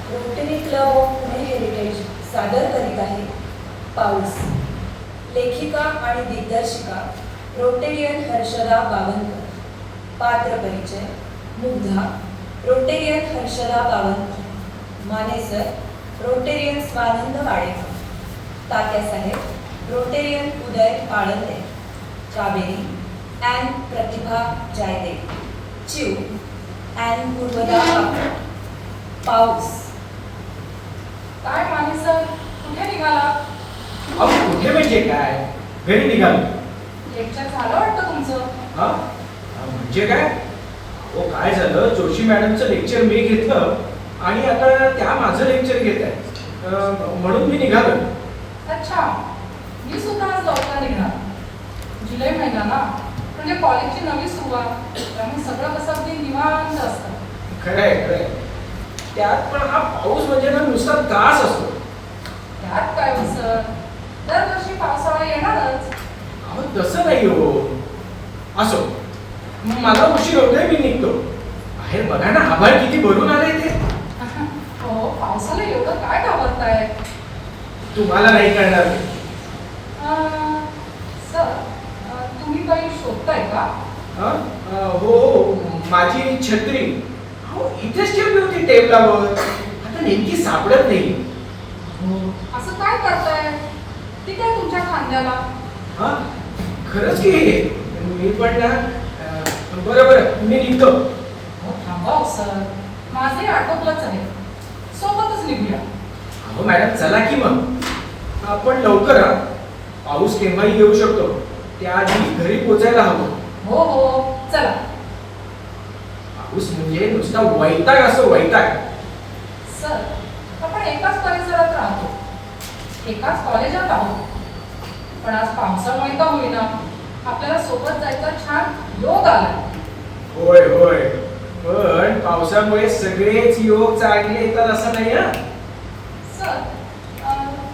Rotary club of Pune heritage सादर करीत आहे पाऊस. लेखिका आणि दिग्दर्शिका रोटेरियन हर्षदा बावनकर. पात्र परिचय: Mugdha, Rotarian Harshada Bavankar. Manesar, Rotarian Swanand Wadekar. Tatyasaheb, Rotarian Uday Palande. Kaveri, Ann Pratibha Jayde. चिव, ॲन पूर्वदा कापड. पाऊस. काय माने सर, कुठे निघाला? अहो कुठे म्हणजे काय, घरी निघालो. लेक्चर झालं वाटतं तुमचं. हा म्हणजे काय, हो काय झालं, जोशी मॅडमचं लेक्चर मी घेतलं आणि आता त्या माझं लेक्चर घेत आहे, म्हणून मी निघालो. अच्छा, मी सुद्धा आज लवकर निघणार. जुलै महिना ना, म्हणजे कॉलेजची नवी सुरुवात, त्यामुळे सगळं कसं अगदी निवांत असतं. खरंय खरंय, त्यात पण हा पाऊस म्हणजे ना नुसता त्रास असतो. त्यात काय हो सर, दरवर्षी पावसाळा येणारच. अहो तसं नाही हो. असो, मला उशीर होतोय, मी निघतो. बाहेर बघा ना, आभाळ किती भरून आले ते. हो, पावसाला एवढं काय घाबरताय? तुम्हाला नाही कळणार. सर, तुम्ही काही शोधताय का? हो, माझी छत्री हो इथेच ठेवली होती टेबलावर, आता नेमकी सापडत नाही. असं काय करताय? ती काय तुमच्या खांद्याला? हा खरंच की, मी पण ना, बरं बरं मी निघतो. थांबा हो सर, माझे आटोपलंच आहे, सोबतच निघूया. अहो मॅडम चला की मग, आपण लवकर. पाऊस केव्हाही येऊ शकतो, त्याआधी घरी पोचायला हवं. हो हो, चला. पाऊस म्हणजे नुसता वैताग असतो, वैताग. सर, आपण एकाच परिसरात राहतो, एकाच कॉलेजात आहोत, पण आज पावसामुळे का होईना आपल्याला सोबत जायचा छान योग आला. होय होय, पण पावसामुळे सगळेच योग चांगले येतात असं नाही. हा सर,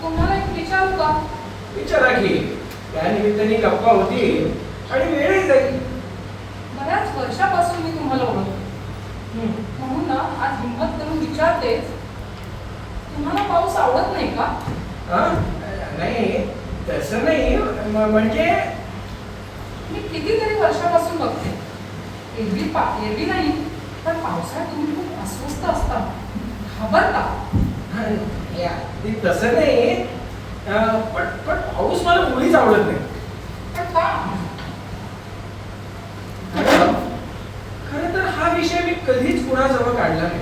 तुम्हाला एक विचारू का? विचारा की, त्या निमित्ताने गप्पा होतील आणि वेळही जाईल. बऱ्याच वर्षापासून मी तुम्हाला ओळखतो, म्हणून ना आज हिंमत करून विचारतेच, तुम्हाला पाऊस आवडत नाही का? नाही तसं नाही, म्हणजे मी कितीतरी वर्षापासून बघते, एरवी नाही, पण पावसाळ्यात तुम्ही खूप अस्वस्थ असता, घाबरता. ते तसं नाही, पण पाऊस मला मुळीच आवडत नाही. पण का? खरं तर हा विषय मी कधीच कुणाजवळ काढला नाही,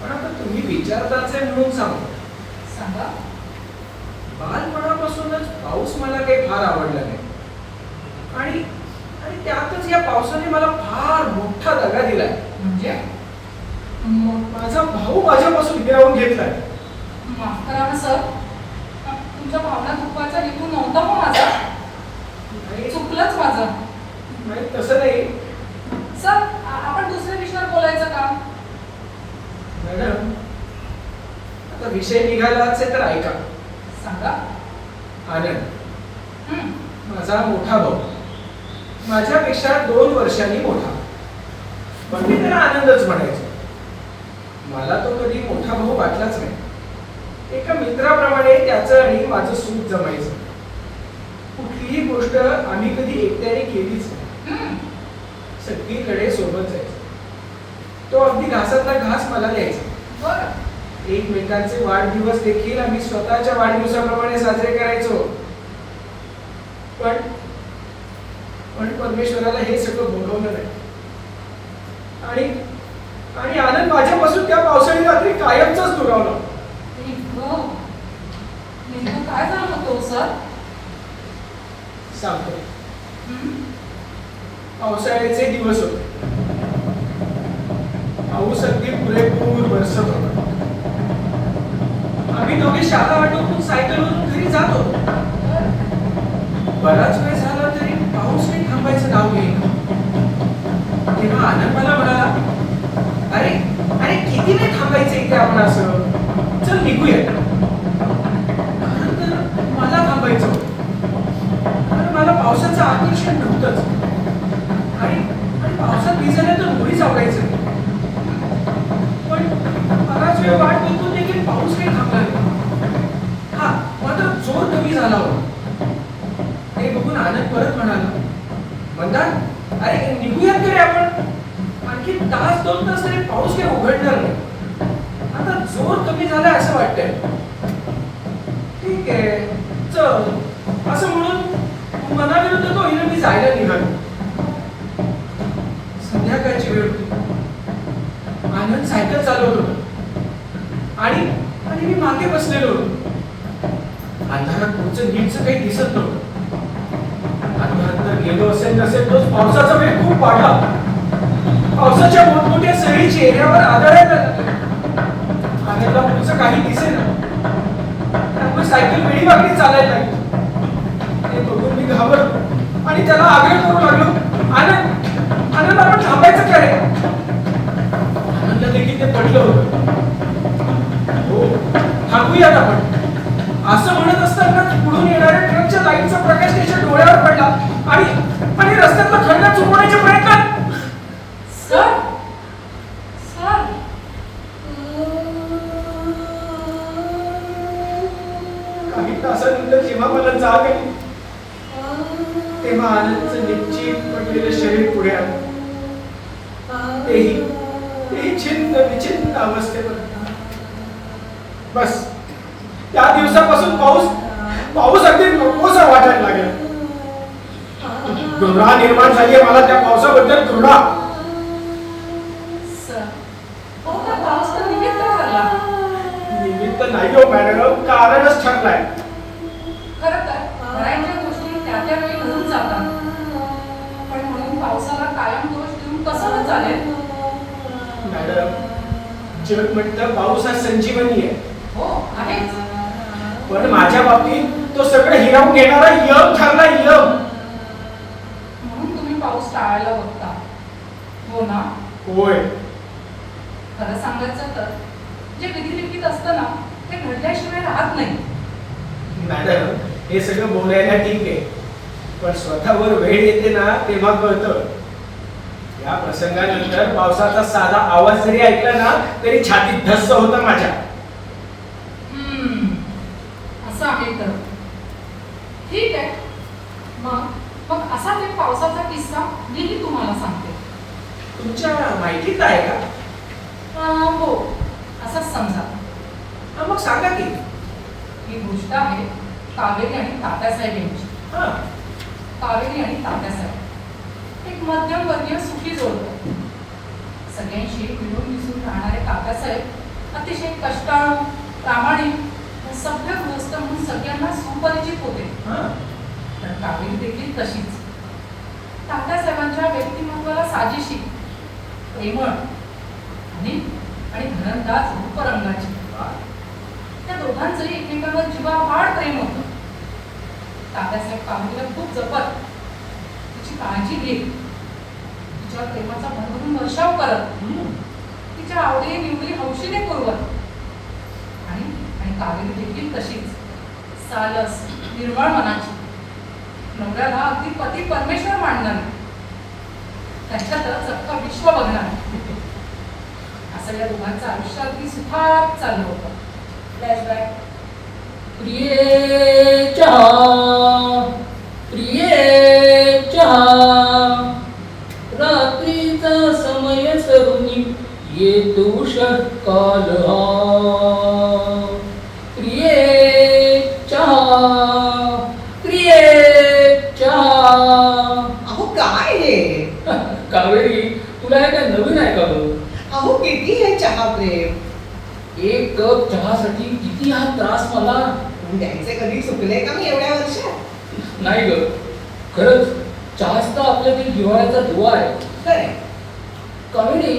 पण आता तुम्ही विचारताच आहे म्हणून सांगतो. सांगा. बालपणापासूनच पाऊस मला काही फार आवडला नाही, आणि त्यातच या पावसाने मला फार मोठा दगा दिलाय. म्हणजे? माझा भाऊ माझ्यापासून हिरावून घेतलाय. माफ करा ना सर, तुमच्या भावना दुखवायचा हेतू नव्हता मग माझा. चुकलंच माझं. नाही तसं नाही. सर, आपण दुसऱ्या विषयावर बोलायचं का? मॅडम, आता विषय निघालाच आहे तर ऐका. सांगा. आनंद माझा मोठा भाऊ, माझ्यापेक्षा 2 वर्षांनी मोठा, पण मी त्याला आनंदच म्हणायचो. मला तो कधी मोठा भाऊ वाटलाच नाही. एका मित्राप्रमाणे त्याचं आणि माझं सूत जमायचं. कुठलीही गोष्ट आम्ही कधी एकट्याने केलीच नाही, सगळीकडे सोबत जायचं. तो अगदी घासातला घास मला द्यायचा. बरं. एकमेकांचे वाढदिवस देखील आम्ही स्वतःच्या वाढदिवसाप्रमाणे साजरे करायचो. पण परमेश्वराला हे सगळं बोलवलं नाही, आणि आनंद माझ्यापासून त्या पावसाळी रात्री कायमचाच दुरावला. नेमकं काय झालं होतं सर? सांगतो. पावसाळ्याचे दिवस होते. पाऊस अगदी पुरेपूर बरसत होता. आम्ही दोघे शाळा आटोपून सायकलवरून घरी जात होतो. बराच वेळ झाला तरी पाऊस काही थांबायचं नाव घेईना. तेव्हा आनंद मला म्हणाला, अरे अरे किती वेळ थांबायचं इथे आपण, असं चल निघूया. खरं तर मला थांबायचं होतं, कारण मला पावसाचं आकर्षण नव्हतंच, आणि पावसात भिजायला तर मुळीच आवडायचं. पण बराच वेळ वाट बघतो देखील पाऊस काही थांबला नाही. हा मात्र जोर कमी झाला होता. हे बघून आनंद परत म्हणाला, म्हणतात अरे निघूयात तरी आपण. आणखी तास 2 तास तरी पाऊस काही उघडणार नाही. आता जोर कमी झाला असं वाटतंय. ठीक आहे चल असं म्हणून मनाविरुद्ध तो हिने मी जायला निघालो. संध्याकाळची वेळ होती. आनंद सायकल चालवत होता आणि मी मागे बसलेलो होतो. अंधारात पुढचं नीटचं काही दिसत नव्हतं. अंधारात तर गेलो असेल नसेल तोच पावसाचा वेग खूप वाढला. पावसाच्या मोठमोठ्या सरी चेहऱ्यावर आदळायला लागल्या. आनंदला पुढचं काही दिसेना. त्यामुळे सायकल वेळीवाकडी चालायला लागली. ते बघून मी घाबरलो आणि त्याला आग्रह करू लागलो, आनंद आपण थांबायचं काय? आनंदला देखील ते पटलं होतं. हो थांबूयात आपण असं म्हणत असताना पुढून येणाऱ्या ट्रकच्या लाईटचा प्रकाश त्याच्या डोळ्यावर पडला आणि रस्त्यातला खड्डा चुकवण्याच्या प्रयत्नात सर सर काही तासानंतर जेव्हा मला जाग आली तेव्हा आनंदचं निश्चित पडलेलं शरीर पुढे आलं. तेही छिन्न विछिन्न अवस्थेवर. बस त्या दिवसापासून पाऊस अगदी नकोसा वाटायला लागला. घृणा निर्माण झाली आहे मला त्या पावसाबद्दल. घृणा. सर हो का पाऊस तर निमित्त ठरला. निमित्त नाही हो मॅडम, कारणच ठरलाय. खरं तर बऱ्याचशा गोष्टी त्या वेळी घडून जातात. पण म्हणून पावसाला कायम दोष देऊन कसं चालेल? मॅडम जग म्हणतं पाऊस हा संजीवनी आहे. हो आहेच. पण माझ्या बाबतीत तो सगळं हिरावून घेणारा यम ठरला. यम. म्हणून तुम्ही पाऊस टाळायला बघता हो ना? होय. खरं सांगायचं तर जे विधिलिखित असतं ना ते घडल्याशिवाय राहत नाही. मॅडम हे सगळं बोलायला ठीक आहे, पण स्वतःवर वेळ येते ना तेव्हा कळतं. या प्रसंगानंतर पावसाचा साधा आवाज जरी ऐकला ना तरी छातीत धस्स होतं माझ्या. असं आहे तर ठीक आहे. मग असाच एक पावसाचा किस्सा मीही तुम्हाला सांगते. तुमच्या माहितीत आहे का? हो असंच समजा. मग सांगा की. ही गोष्ट आहे कावेरी आणि तात्यासाहेब यांची. कावेरी आणि तात्यासाहेब एक मध्यमवर्गीय सुखी जोडपं. सगळ्यांशी मिळून मिसळून राहणारे तात्यासाहेब अतिशय कष्टाळू, प्रामाणिक, सभ्य गृहस्थ म्हणून सगळ्यांना सुपरिचित होते. तर कावेरी देखील तशीच. तात्यासाहेबांच्या व्यक्तिमत्वाला साजेशी, प्रेमळ आणि घरंदाज रूपरंगाची. त्या दोघांचंही एकमेकांवर जीवापाड प्रेम होतं. तात्यासाहेब कावेरीला खूप जपत, तिची काळजी घेत, तिच्या प्रेमाचा भरभरून वर्षाव करत, तिच्या आवडी निवडी हौशीने पुरवत. आणि कावेरी देखील तशीच सालस, निर्मळ मनाची, नवऱ्याला अगदी पती परमेश्वर मानणारी, त्याच्यातच अख्खं विश्व बघणारी. असं या दोघांचं आयुष्य अगदी सुखात चाललं होतं. फ्लॅशबॅक. प्रिये चहा रात्रीचा समय सरुनी येतो षटकाल हा. प्रिये चहा अहो काय हे? कावेरी तुला हे काय नवीन आहे का गं? अहो किती हे चहा प्रेम. एक कप चहासाठी किती हा त्रास मला. द्यायचे कधी चुकले का मी एवढ्या वर्षात? नाही ग, खरंच चहाच तर आपल्यातील हिवाळ्याचा दुवा आहे. खरे. कावेरी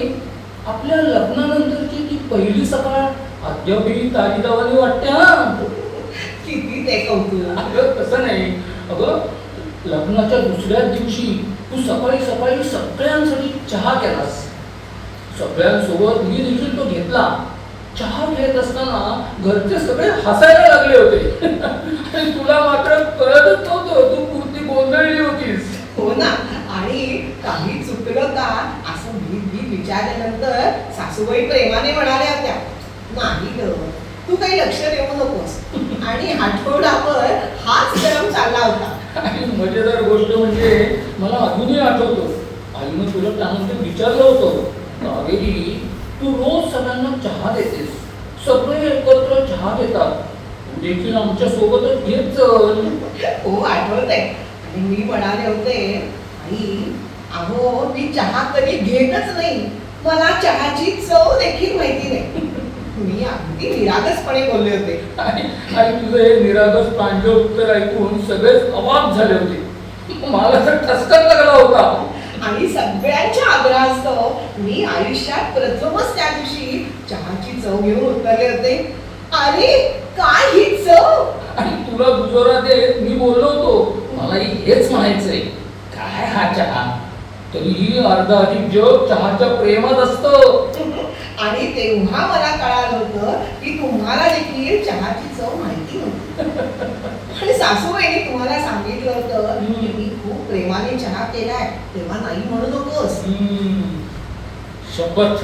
आपल्या लग्नानंतरची ती पहिली सकाळ अद्यापही ताजीदावानी वाटते हा. किती ते कौतुक. अगं तसं नाही. अगं लग्नाच्या दुसऱ्या दिवशी तू सकाळी सकाळी सगळ्यांसाठी चहा केलास. सगळ्यांसोबत मी देखील तो घेतला. चहा घेत असताना घरचे सगळे हसायला लागले होते. आणि तुला मात्र कळतच नव्हतं, तू पुरती गोंधळली होतीस. हो ना. आणि काही चुकलं का असं मी विचारल्यानंतर सासूबाई प्रेमाने म्हणाल्या होत्या, नाही ग, तू काही लक्ष देऊ नकोस. आणि आठवडाभर हाच गरम चालला होता. आणि मजेदार गोष्ट म्हणजे मला अजूनही आठवतो, आईनं तुला त्यानंतर विचारलं होतं, कावेरी तू रोज सगळ्यांना चहा देतेस, सगळे एकत्र चहा घेतात, तू देखील आमच्या सोबतच घेत चल. हो आठवतंय. आणि मी म्हणाले होते, आई अहो मी चहा कधी घेतच नाही, मला चहाची चव देखील माहिती नाही. मी अगदी निरागसपणे बोलले होते. आणि तुझं हे निरागस प्रांजळ उत्तर ऐकून सगळेच अवाक झाले होते. मला तर ठसकाच लागला होता. आणि सगळ्यांच्या आग्रहास्तव मी आयुष्यात प्रथमच त्या दिवशी चहाची चव घेऊन उतरले होते. अरे काय ही चव! आणि तुला दुजोरा देत मी बोललो होतो, मलाही हेच म्हणायचंय, काय हा चहा, तरीही अर्धा अधिक जग चहाच्या प्रेमात असतं. आणि तेव्हा मला कळालं होतं की तुम्हाला देखील चहाची चव माहिती नव्हती. आणि सासूबाईने तुम्हाला सांगितलं होतं की मी खूप प्रेमाने चहा केलाय, तेव्हा नाही म्हणू नकोस. शपथ,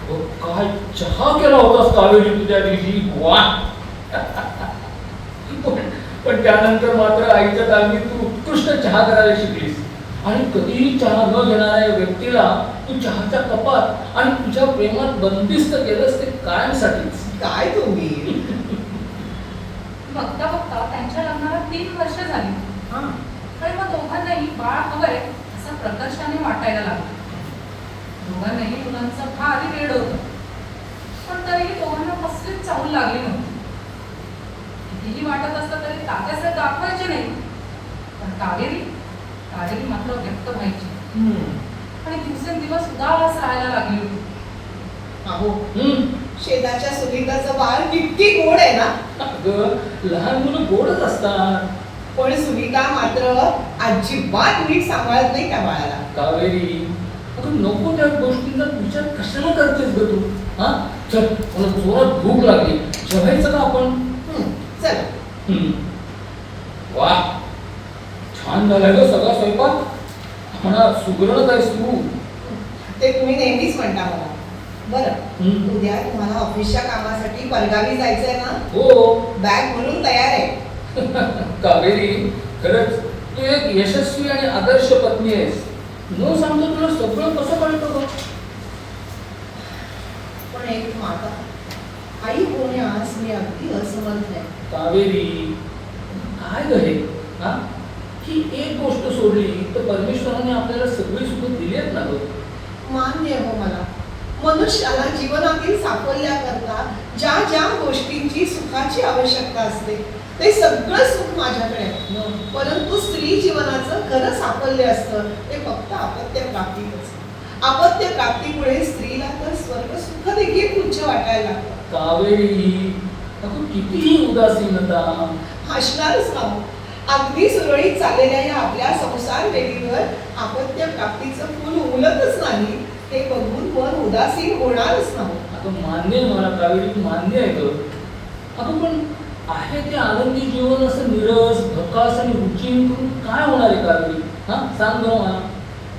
अहो, काय चहा केला होतास कावेरी तुझ्या दिवशी, वा. पण त्यानंतर मात्र आईच्या तालमीत तू उत्कृष्ट चहा करायला शिकलीस. आणि कधीही चहा न घेणाऱ्या व्यक्तीला तू चहाच्या कपात आणि तुझ्या प्रेमात बंदिस्त केलंस, ते कायमसाठीच. काय तुम्ही! बघता बघता त्यांच्या लग्नाला 3 वर्ष झाली. हा. आणि मग दोघांनाही बाळ हवंय असं प्रकर्षाने वाटायला लागलं. दोघांनाही मुलांचं भारी वेड होतं, पण तरीही दोघांना कसलीच चाहूल लागली नव्हती. कितीही वाटत असलं तरी तात्यासाहेब दाखवायचे नाही, पण कावेरी मात्र व्यक्त व्हायची. आणि दिवसेंदिवस उदास राहायला लागली होती. अहो शेताच्या सुनीताचं बाळ किती गोड आहे ना. अगं, लहान मुलं गोडच असतात. पण सुनीता मात्र अजिबात नीट सांभाळत नाही त्या बाळाला. कावेरी, अगं नको त्या गोष्टींचा विचार कशाला करतेस ग तू? हा, चल, मला जोरात भूक लागली, जेवायचं का आपण? चल. वा, छान झालाय ग सगळा स्वयंपाक. म्हणा, सुगरणच आहेस तू. ते तुम्ही नेहमीच म्हणता मला. बरं, उद्या तुम्हाला ऑफिसच्या कामासाठी परगावी जायचंय ना? हो. बॅग म्हणून तयार आहे. कावेरी, खरंच तू एक यशस्वी आणि आदर्श पत्नी आहेस. न सांगतो तुला सगळं कसं कळतं ग? पण एक माता आई होण्यास मी अगदी असमर्थ आहे. कावेरी, काय ग हे? हा, ही एक गोष्ट सोडली तर परमेश्वराने आपल्याला सगळी सुख दिली आहेत ना ग. मान्य हो मला. मनुष्याला जीवनातील साफल्याकरता ज्या ज्या गोष्टींची सुखाची आवश्यकता असते ते सगळं सुख माझ्याकडे आहे. परंतु स्त्री जीवनाचं खरं साफल्य असतं ते फक्त अपत्य प्राप्तीतच. अपत्य प्राप्तीमुळे स्त्रीला तर स्वर्ग सुख देखील तुच्छ वाटायला लागतं. कावेरी, अगं कितीही उदासीनता. हसणारच ना. अगदी सुरळीत चाललेल्या या आपल्या संसार वेळीवर अपत्य प्राप्तीचं फूल उमलतच नाही हे बघून मन उदासीन होणारच नाही. अगं मान्य आहे मला कावेरी, मान्य आहे ग. अगं पण आहे ते आनंदी जीवन असं निरस, भकास आणि रुचीन करून काय होणार आहे कावेरी? हा, सांग बरं मला.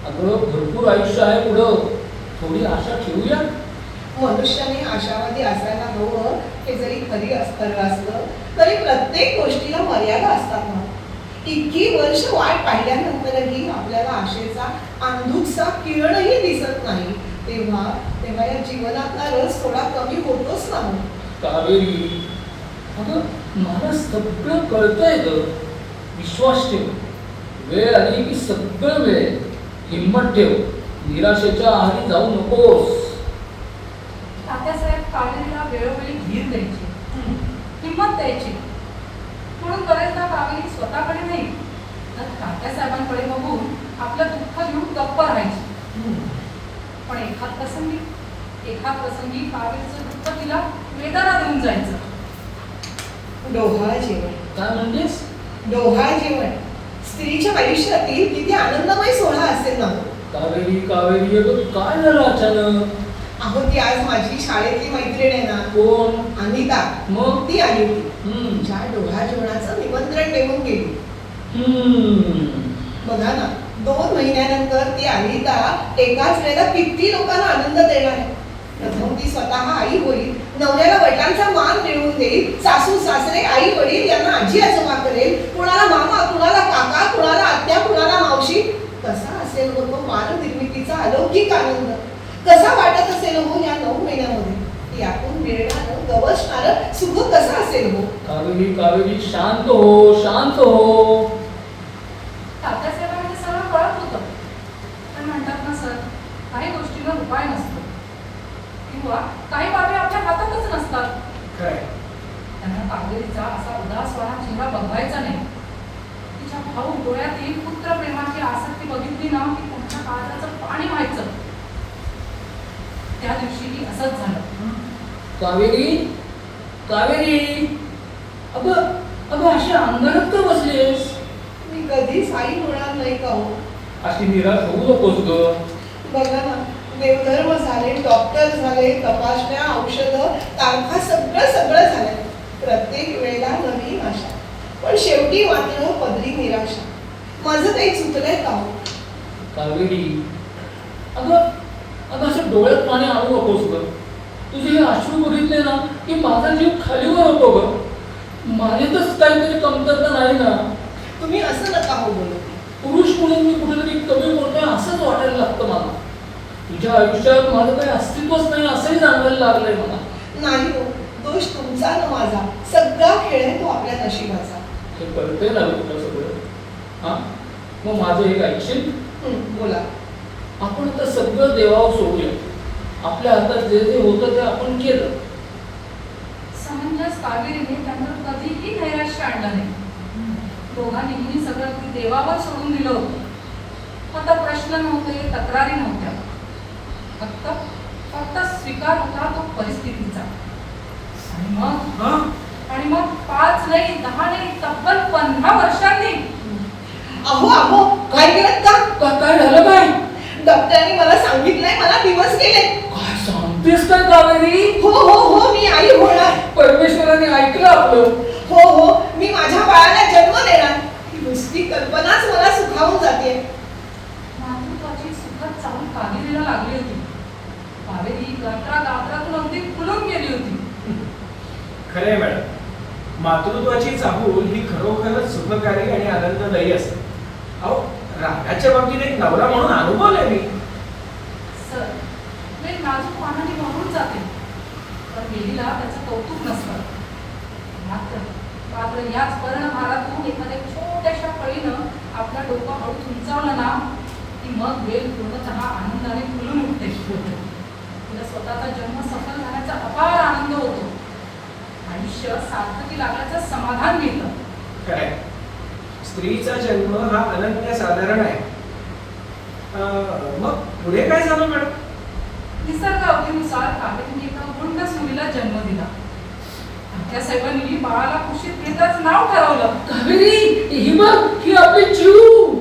अगं भरपूर आयुष्य आहे पुढं, थोडी आशा ठेवूया. मनुष्याने आशावादी असायला हवं हे जरी खरं असलं तरी प्रत्येक गोष्टीला मर्यादा असतात ना. इतकी वर्ष वाट पाहिल्यानंतरही आपल्याला आशेचा अंधुकसा किरणही दिसत नाही तेव्हा या जीवनातला रस थोडा कमी होतोच ना. कावेरी, अगं मला सगळं कळतंय ग. विश्वास ठेव, वेळ आली की सगळं मिळेल. हिंमत ठेव, निराशेच्या आहारी जाऊ नकोस. तात्यासाहेब कावेरीला वेळोवेळी धीर द्यायची, हिंमत द्यायची. म्हणून बरेचदा कावेरी स्वतःकडे नाही तर तात्यासाहेबांकडे बघून आपलं दुःख घेऊन गप्प राहायची. पण एखाद प्रसंगी कावेरीचं दुःख तिला वेदना देऊन जायचं. डोहाळ जेवण. काय म्हणतेस? डोहाळ जेवण स्त्रीच्या आयुष्यातील किती आनंदमय सोहळा असेल ना. कावेरी, अगं काय झालं अचानक? अहो ती आज माझी शाळेतली मैत्रीण आहे ना. कोण? अनिता. मग? ती आली होती. हम्म. डोहाळ जेवणाचं निमंत्रण देऊन गेली. बघा ना, 2 महिन्यानंतर ती अनिता एकाच वेळेला किती लोकांना आनंद देणार आहे. प्रथम ती स्वतः आई होईल, नवऱ्याला वडिलांचा मान मिळवून देईल, सासू सासरे आई वडील यांना आजी आजोबा करेल, कुणाला मामा, कुणाला काका, कुणाला आत्या, कुणाला मावशी. कसा असेल हो तो बालनिर्मितीचा अलौकिक आनंद? कसा वाटत असेल हो या 9 महिन्यामध्ये? यातून मिळणारं गवसणारं सुख कसं असेल हो? कावेरी कावेरी शांत हो, शांत हो. तात्यासाहेबांना ते सगळं कळत होतं, पण म्हणतात ना सर, काही गोष्टींवर उपाय नसतो किंवा काही बाबी आपल्या हातातच नसतात. खरंय. त्यांना कावेरीचा असा उदासवाणा चेहरा बघवायचा नाही. तिच्या भाऊ डोळ्यातील पुत्र प्रेमाची आसक्ती बघितली ना की त्यांच्या काळजाचं पाणी व्हायचं. त्या दिवशीही असंच झालं. कावेरी कावेरी, अगं अगं अशी अंधारात का बसलीस? मी कधीच आई होणार नाही का हो? अशी निराश होऊ नकोस ग. बघा ना, देवधर्म झाले, डॉक्टर झाले, तपासण्या, औषधं, तारखा सगळं झालंय. प्रत्येक वेळेला नवीन आशा, पण शेवटी मात्र पदरी निराशा. माझं काही चुकलंय का हो? कावेरी, अगं अगं असं डोळ्यात पाणी आणू नकोस ग. तुझे हे अश्रू बघितले ना की माझा जीव खालीवर होतो ग. माझ्यातच काहीतरी कमतरता नाही ना. तुम्ही असं नका हो बोलू. पुरुष म्हणून मी कुठेतरी कमी बोलतोय असंच वाटायला लागतं मला. तुझ्या आयुष्यात माझं काही अस्तित्वच नाही असंही जाणवायला लागलंय मला. नाही हो, दोष तुमचा न माझा. सगळा खेळ आहे तो आपल्या नशिबाचा. हे कळतंय ना तुला सगळं. हा, मग माझं एक ऐकशील? बोला. आपण आता सगळं देवावर सोडूया. आपल्या हातात जे जे होतं ते आपण केलं. समंजस कावेरीने त्यांना कधीही नैराश्य आणलं नाही. दोघांनीही सगळं अगदी देवावर सोडून दिलं होतं. आता प्रश्न नव्हते, तक्रारी नव्हत्या. फक्त स्वीकार होता तो परिस्थितीचा. आणि मग 5 नाही, 10 नाही, तब्बल 15 वर्षांनी. अहो काय केलं का? काय झालं काय? डॉक्टरांनी मला सांगितलंय, मला दिवस गेले. काय सांगतेस काय कावेरी? हो मी आई होणार. परमेश्वराने ऐकलं आपलं. हो मी माझ्या बाळाला जन्म देणार. ही नुसती कल्पनाच मला सुखावून जाते. मातृत्वाची सुखद चाहूल कावेरीला लागली होती. कावेरी गात्रातून अगदी फुलून गेली होती. खरंय मॅडम, मातृत्वाची चाहूल ही खरोखरच सुखकारी आणि आनंददायी असते. अहो, रागाच्या बाबतीत एक नवरा म्हणून अनुभवलंय मी. सर, मी नाजूक पानाने भरून जाते, पण गेलीला त्याचं कौतुक नसतं. मात्र याच पर्णभारातून एखाद्या छोट्याशा कळीनं आपला डोकं हळूच उंचावलं ना की मग वेल पूर्णतः आनंदाने फुलून उठते. तिला स्वतःचा जन्म सफल झाल्याचा अपार आनंद होतो. आयुष्य सार्थकी लागल्याचं समाधान मिळतं. खरंय, स्त्रीचा जन्म हा अनन्यसाधारण आहे. मग पुढे काय झालं मॅडम? निसर्ग अवधीनुसार कावेरीने एका गुंडस मुलीला जन्म दिला. त्या साहेबांनी बाळाला कुशीत घेताच नाव ठरवलं. कावेरी, ही बघ, ही आपली चिऊ.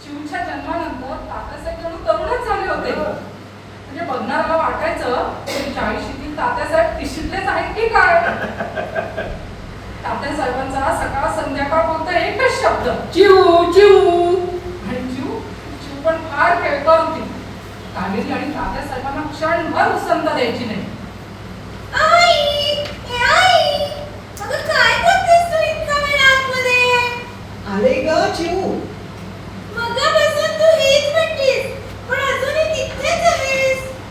चिऊच्या जन्मानंतर तात्यासाहेब जणू तरुणच झाले होते. म्हणजे बघणाऱ्याला वाटायचं की 40शीतील तात्यासाहेब 30शीतलेच आहेत की काय. तात्यासाहेबांचा सकाळ संध्याकाळ फक्त एकच शब्द, चिऊ चिऊ. आणि चिऊ पण फार खेळकर होती. कावेरी आणि तात्यासाहेबांना क्षणभर उसंत द्यायची नाही. आले ग चिऊ.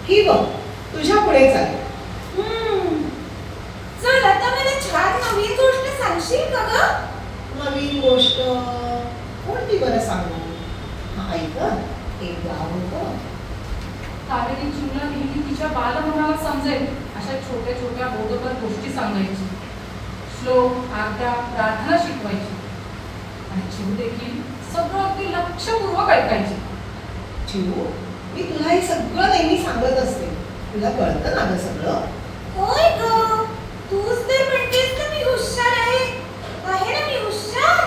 ही बघ, तुझ्या पुढे चालेल. चल आता मला छान नवीन गोष्ट सांगशील का ग? नवीन गोष्ट कोणती बरं सांगू? ऐक, एक गाव होतं. कावेरी चिऊला नेहमी तिच्या बालमनाला समजेल अशा छोट्या छोट्या बोधकर गोष्टी सांगायची. श्लोक, आज्ञा, प्रार्थना शिकवायची. आणि चिऊ देखील सगळं अगदी लक्षपूर्वक ऐकायची. चिऊ, मी तुला हे सगळं नेहमी सांगत असते. तुला कळतं ना ग सगळं? होय ग, तूच तर म्हणतेस ना मी हुशार आहे. आहे ना मी हुशार?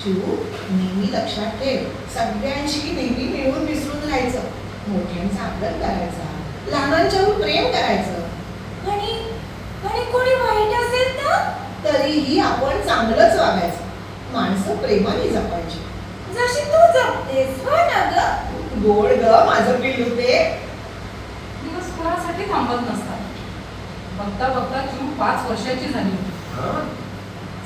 चिऊ, नेहमी लक्षात ठेव, सगळ्यांशी नेहमी मिळून मिसळून राहायचं. मोठ्यांचा आदर करायचा, लहानांच्यावर प्रेम करायचं. आणि कोणी वाईट असेल तर तरीही आपण चांगलंच वागायचं. माणसं प्रेमाने जपायची. जशी तू जपतेस. हो ना ग? गोड ग माझं पिल्लू ते. दिवस पुन्हा कोणासाठी थांबत नसतात. बघता बघता चिऊ 5 वर्षाची झाली होती. हा?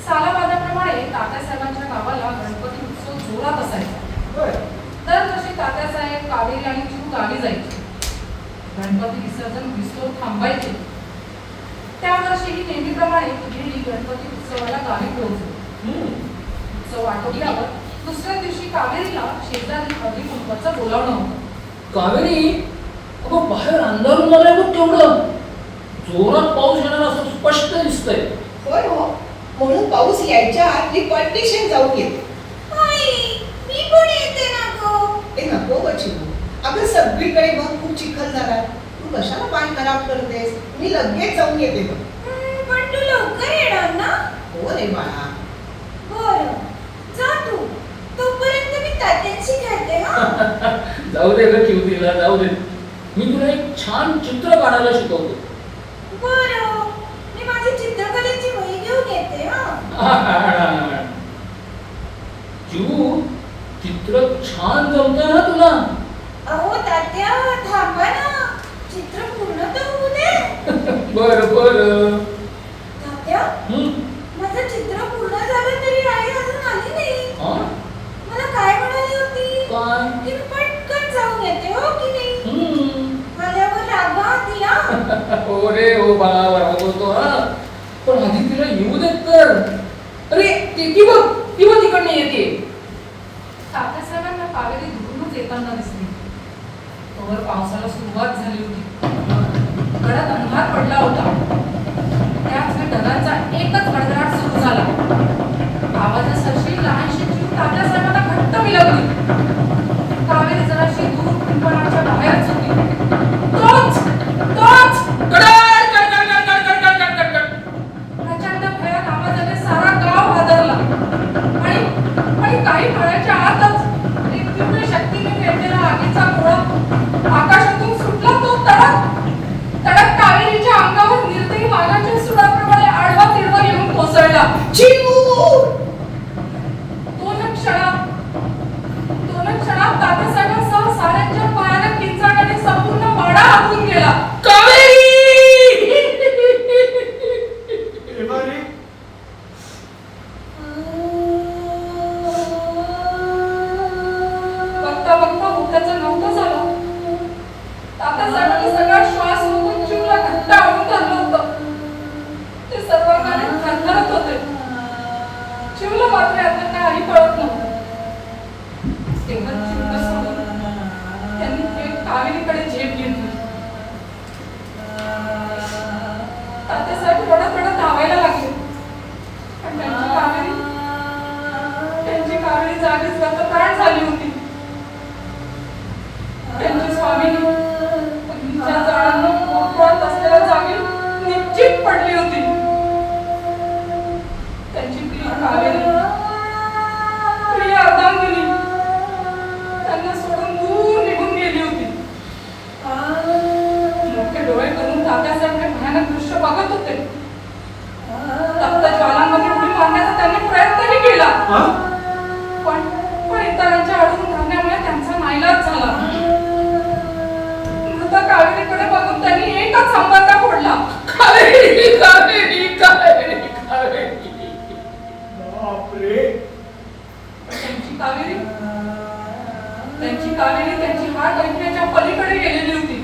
सालाबादाप्रमाणे तात्यासाहेबांच्या गावाला गणपती उत्सव जोरात असायचा. बरं. दरवर्षी तात्यासाहेब, कावेरी आणि चिऊ गावी जायचे. गणपती विसर्जन विस्तोर थांबायचे. त्या वर्षीही नेहमीप्रमाणे गेली गणपती उत्सवाला गावी पोहोचली. उत्सव आटोपल्यावर दुसऱ्या दिवशी कावेरीला शेजारी हळदी कुंकवाचं बोलावणं होतं. कावेरी, अगं बाहेर अंधारून आलंय बघ केवढं. जोरात पाऊस येणार असं स्पष्ट दिसतंय. होय हो, म्हणून पाऊस यायच्या आत मी पटदिशीने जाऊन येते. आई, मी पण येते ना गं. ए नको बची, अगं सगळीकडे बघ खूप चिखल झाला. तू कशाला पाय खराब करतेस? मी लगेच जाऊन येते बघ. पण तू लवकर येणार ना? हो रे बाळा. बरं, जा तू. तोपर्यंत मी तात्यांशी खेळते हा. जाऊ दे ग चिवतीला, जाऊ दे. मी तुला एक छान चित्र काढायला शिकवतो. बरं, मी माझी चित्रकलेची वही घेऊन येते हा. चिऊ, चित्र छान जमतंय ना तुला. अहो तात्या, थांबा ना. चित्र पूर्ण तर होऊ दे. बर बर. तात्या, माझं चित्र पूर्ण झालं तरी आई अजून आली नाही. मला काय म्हणाली होती? काय? की मी पटकन जाऊन येते, हो की नाही? आल्यावर रागा तिला. हो रे हो, बाळा रागवतो हा. पण आधी तिला येऊ देत तर. अरे ती बघ तिकडनं येते. तात्यासाहेबांना कावेरी दुरूनच येताना दिसली. तोवर पावसाला सुरुवात झाली होती. गडद अंधार पडला होता. त्याच वेळी ढगांचा एकच गडगडाट सुरू झाला. आवाजासरशी लहानशी चिऊ तात्यासाहेबांना घट्ट मिळवली. कावेरी जराशी दूर कुंपणाच्या बाहेरच होती. तोच तोच प्रचंड भयान आवाजाने सारा गाव हादरला. आणि काही काळाच्या आतच एक तीव्र शक्तीने पेटलेला आगीचा गोळा आकाशातून सुटला. तो तडक कावेरीच्या अंगावर निर्दयी वाघाच्या सुराप्रमाणे आडवा तिडवा येऊन कोसळला. दोन क्षणात तात्यासाहेबांसह साऱ्यांच्या भयानक किंचाळ्याने संपूर्ण वाडा हादरून गेला. कावेरी! बघता बघता हुक्याचं नव्हतं झालं. तात्यासाहेबांनी सगळा श्वास रोखून चिऊला घट्ट आवळून धरलं होतं. ते सर्वांगाने थरथरत होते. चिऊला मात्र यातलं काही कळत नव्हतं. तेव्हा चिऊला सोडून त्यांनी थेट कावेरीकडे झेप घेतली. तात्यासाहेब रडत रडत धावायला लागले. पण त्यांची कावेरी जागीच गतप्राण झाली होती. त्यांची स्वामिनी अग्नीच्या जाळांना पोळत असलेल्या जागी निश्चित पडली होती. त्यांची प्रिय कावेरी, प्रिय अर्धांगिनी त्यांना सोडून दूर निघून गेली होती. मोठे डोळे करून तात्यासाहेब हे भयानक दृश्य बघत होते. तप्त ज्वालांमध्ये उडी मारण्याचा त्यांनी प्रयत्नही केला. पण इतरांच्या अडून धरण्यामुळे त्यांचा नाईलाज झाला. मृत कावेरीकडे बघून त्यांनी एकच संबंध फोडला. कावेरी कावेरी कावेरी कावेरी. बापरे. त्यांची कावेरी त्यांची हात ऐकण्याच्या पलीकडे गेलेली होती.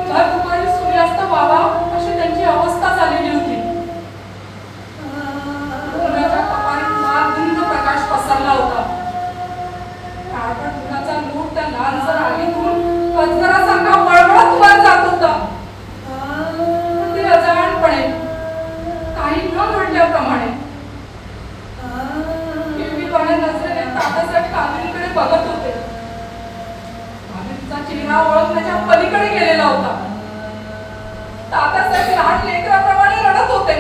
भर दुपारी सूर्यास्त व्हावा अशी त्यांची अवस्था झालेली होती. डोळ्याच्या कपाळीत लाल धुंद प्रकाश पसरला होता. काळपट धुराचा लोट त्या लालसर आगीतून अजगरासारखा वळवळत वर जात होता. ते अजाणपणे काही न घडल्याप्रमाणे किरकिरवाण्या नजरेने तात्यासाहेब कावेरीकडे बघत होते. कावेरीचा चेहरा ओळखण्याच्या पलीकडे गेलेला होता. तात्यासाहेब लहान लेकराप्रमाणे रडत होते.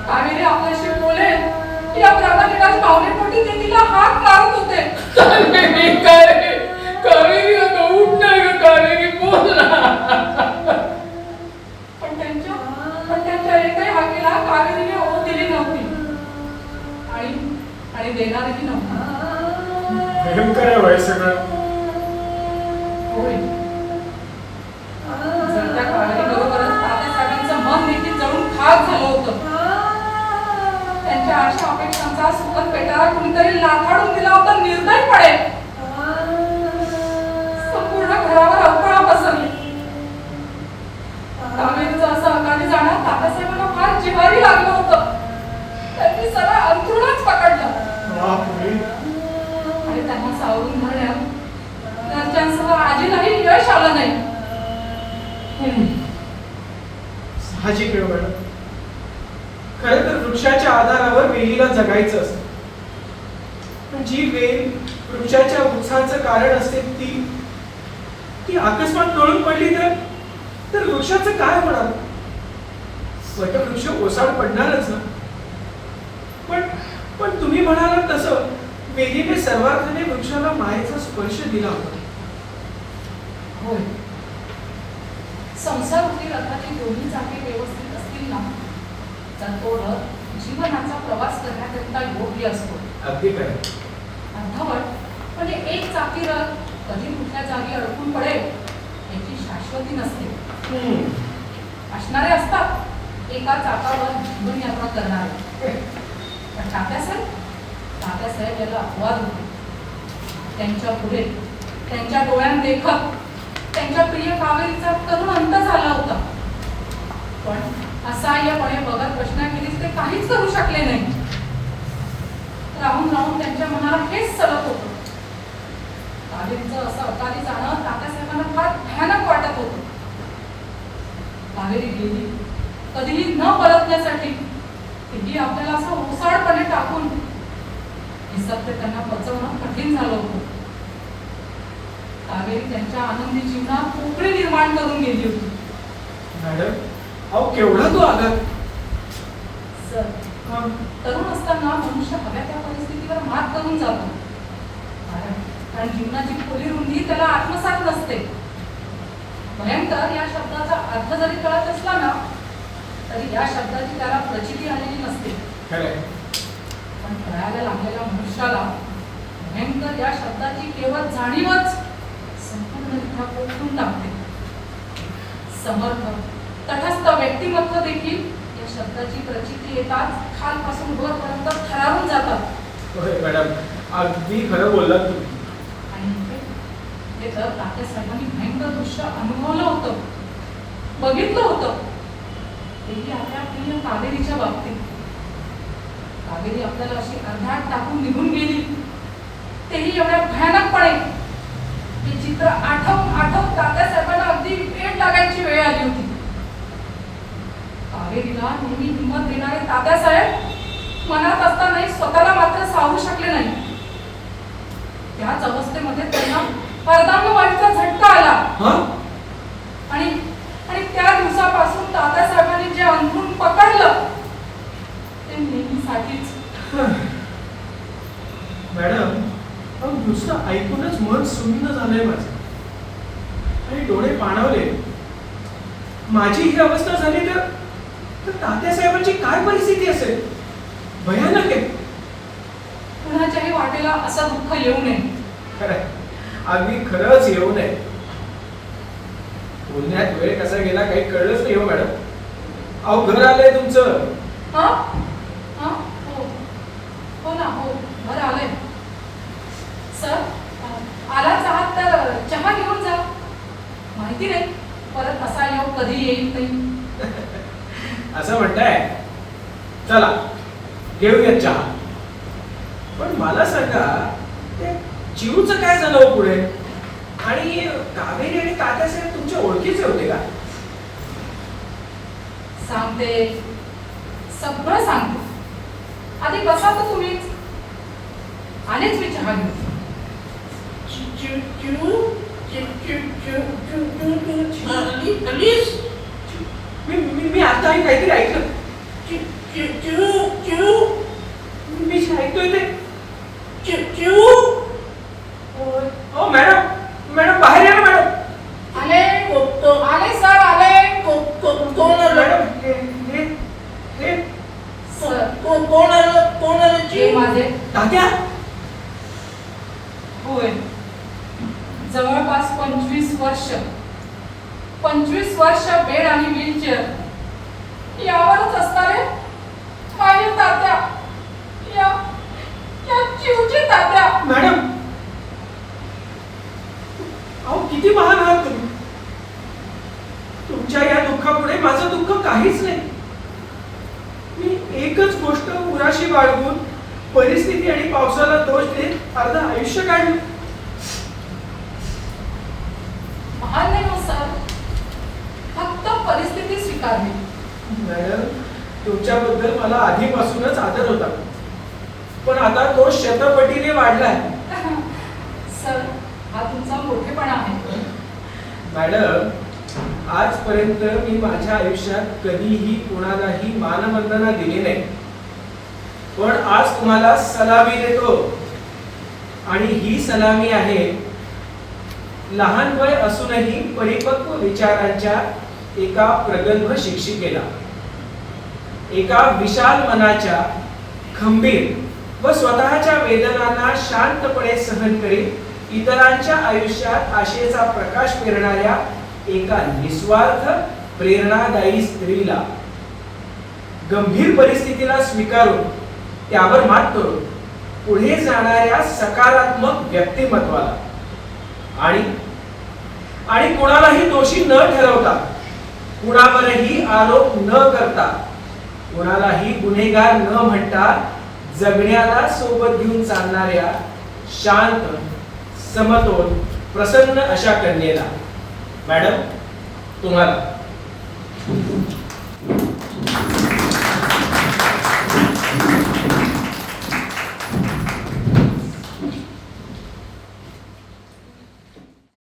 कावेरी आपल्याशी बोलेल या भ्रमनिराश भावनेपोटी ते तिला हाक मारत होते. कावेरी कावेरी कावेरी, अगं उठ ना ग कावेरी, बोल ना. पण त्यांच्या एकही हाकेला कावेरीने ओढ दिली नव्हती. आणि देणारही नव्हती. भयंकर आहे वय सगळं. होय, जरी लाथाडून दिला होता निर्दयपणे संपूर्ण घरावर अवकळा पसरली. कावेरीचं असं अकाली जाणं तात्यासाहेबांना फार जिव्हारी लागलं होतं. त्यांनी सरळ अंथरुणच पकडलं आणि त्यांना सावरून धरण्यात घरच्यांसह आजीलाही यश आलं नाही. साहजिक आहे मॅडम. खरं तर वृक्षाच्या आधारावर वेलीला जगायचं असतं. पण जी वेल वृक्षाच्या उत्साहाचं कारण असते ती अकस्मात गळून पडली तर वृक्षाचं काय होणार? वटवृक्ष ओसाड पडणारच ना. पण तुम्ही म्हणालात तसं वेलीने सर्वार्थाने वृक्षाला मायेचा स्पर्श दिला होता. होय, संसाररूपी रथाची दोन्ही चाके व्यवस्थित असतील ना तर तो रथ जीवनाचा प्रवास करण्याकरिता योग्य असतो. अगदी खरं. अर्धवट म्हणजे एक चाकी रथ कधी कुठल्या जागी अडकून पडेल याची शाश्वती नसते. असणारे असतात एका चाकावर जीवन यात्रा करणारे. पण तात्यासाहेब याला अपवाद होते. त्यांच्या पुढे त्यांच्या डोळ्यात देखत त्यांच्या प्रिय कावेरीचा तरुण अंत झाला होता. पण असहाय्यपणे बघत बसण्याखेरीज ते काहीच करू शकले नाही. राहून राहून त्यांच्या मनाला हेच सलत होतं. कावेरीचं असं अकाली जाणं तात्यासाहेबांना फार भयानक वाटत होतं. कावेरी गेली कधीही न परतण्यासाठी तेही आपल्याला असं ओसाडपणे टाकून हे सत्य त्यांना पचवणं कठीण झालं होतं. कावेरी त्यांच्या आनंदी जीवनात पोकळी निर्माण करून गेली होती. मॅडम, अहो केवढा तो आघात. सर, तरुण असताना मनुष्य हव्या त्या परिस्थितीवर मात करून जातो. कारण जीवनाची खोली रुंदी त्याला आत्मसात नसते. भयंकर या शब्दाचा अर्थ जरी कळत असला ना तरी या शब्दाची त्याला प्रचिती आलेली नसते. पण कळायला लागलेल्या मनुष्याला भयंकर या शब्दाची केवळ जाणीवच संपूर्णरित्या पोखरून टाकते. समर्थ तटस्थ व्यक्तिमत्व देखील या शब्दाची प्रचिती येताच खालपासून वरपर्यंत थरारून जातात. होय मॅडम, अगदी खरं बोललात तुम्ही. आणि हे तर तात्यासाहेबांनी भयंकर दृश्य अनुभवलं होतं, बघितलं होतं. तेही आपल्या प्रिय कावेरीच्या बाबतीत. कावेरी आपल्याला अशी अर्ध्यात टाकून निघून गेली, तेही एवढ्या भयानकपणे. हे चित्र आठवून तात्यासाहेबांना अगदी पेट लागायची वेळ आली होती. कावेरीला नेहमी हिंमत देणारे तात्यासाहेब मनात असतानाही स्वतःला मात्र सावरू शकले नाही. त्याच अवस्थेमध्ये त्यांना अर्धांगवाडीचा झटका आला. आणि त्या दिवसापासून तात्यासाहेबांनी जे अंथरूण पकडलं ते नेहमीसाठीच. मॅडम, नुसतं ऐकूनच मन सुन्न झालंय माझं आणि डोळे पाणावले. माझी ही अवस्था झाली तर तात्यासाहेबांची काय परिस्थिती असेल? भयानक आहे. कुणाच्याही वाटेला असं दुःख येऊ नये. खरंय, अगदी खरंच येऊ नये. बोलण्यात वेळ कसा गेला काही कळलंच नाही हो मॅडम. अहो घर आलंय तुमचं. हो ना, हो घर आलंय. सर, आलाच आहात तर चहा घेऊन जा. माहिती नाही परत असा योग कधी येईल नाही. असं म्हणताय? चला घेऊया चहा. पण मला सांगा, ते चिरूचं काय झालं हो पुढे? आणि कावेरी आणि तात्यासाहेब तुमच्या ओळखीचे होते का? सांगते, सगळं सांगते. आधी बसा तर तुम्हीच. आलेच मी चहा घेऊन. मी आताही काहीतरी ऐकलं. मी ऐकतोय ते. हो मॅडम बाहेर या ना मॅडम. आले सर, आले. कोण आलं? सर, कोण आलं? हे माझे तात्या. होय, जवळपास 25 वर्ष बेड आणि व्हीलचेअर यावरच असणारे माझे तात्या. या माझ्या जीवची तात्या. मॅडम, अहो किती महान आहात तुम्ही. तुमच्या या दुःखापुढे माझं दुःख काहीच नाही. मी एकच गोष्ट उराशी बाळगून परिस्थिती आणि पावसाला दोष देत अर्ध आयुष्य काढलं. महान नाही हो सर, फक्त परिस्थिती स्वीकारली. मॅडम, तुमच्याबद्दल मला आधीपासूनच आदर होता, पण आता तो शतपटीने वाढलाय. सर, हा तुमचा मोठेपणा आहे. मॅडम, आजपर्यंत मी माझ्या आयुष्यात कधीही कोणालाही मानवंदना दिली नाही, पण आज तुम्हाला सलामी देतो. आणि ही सलामी आहे लहान वय असूनही परिपक्व विचारांच्या एका प्रगल्भ शिक्षिकेला, एका विशाल मनाच्या, खंबीर व स्वतःच्या वेदनांना शांतपणे सहन करीत इतरांच्या आयुष्यात आशेचा प्रकाश पेरणाऱ्या एका निस्वार्थ प्रेरणादायी स्त्रीला, गंभीर परिस्थितीला स्वीकारून त्यावर मात करून पुढे जाणाऱ्या सकारात्मक व्यक्तिमत्वाला आणि कोणालाही दोषी न ठरवता, कुणावरही आरोप न करता, कुणालाही गुन्हेगार न म्हणता जगण्याला सोबत घेऊन चालणाऱ्या शांत, समतोल, प्रसन्न अशा कन्येला. मॅडम, तुम्हाला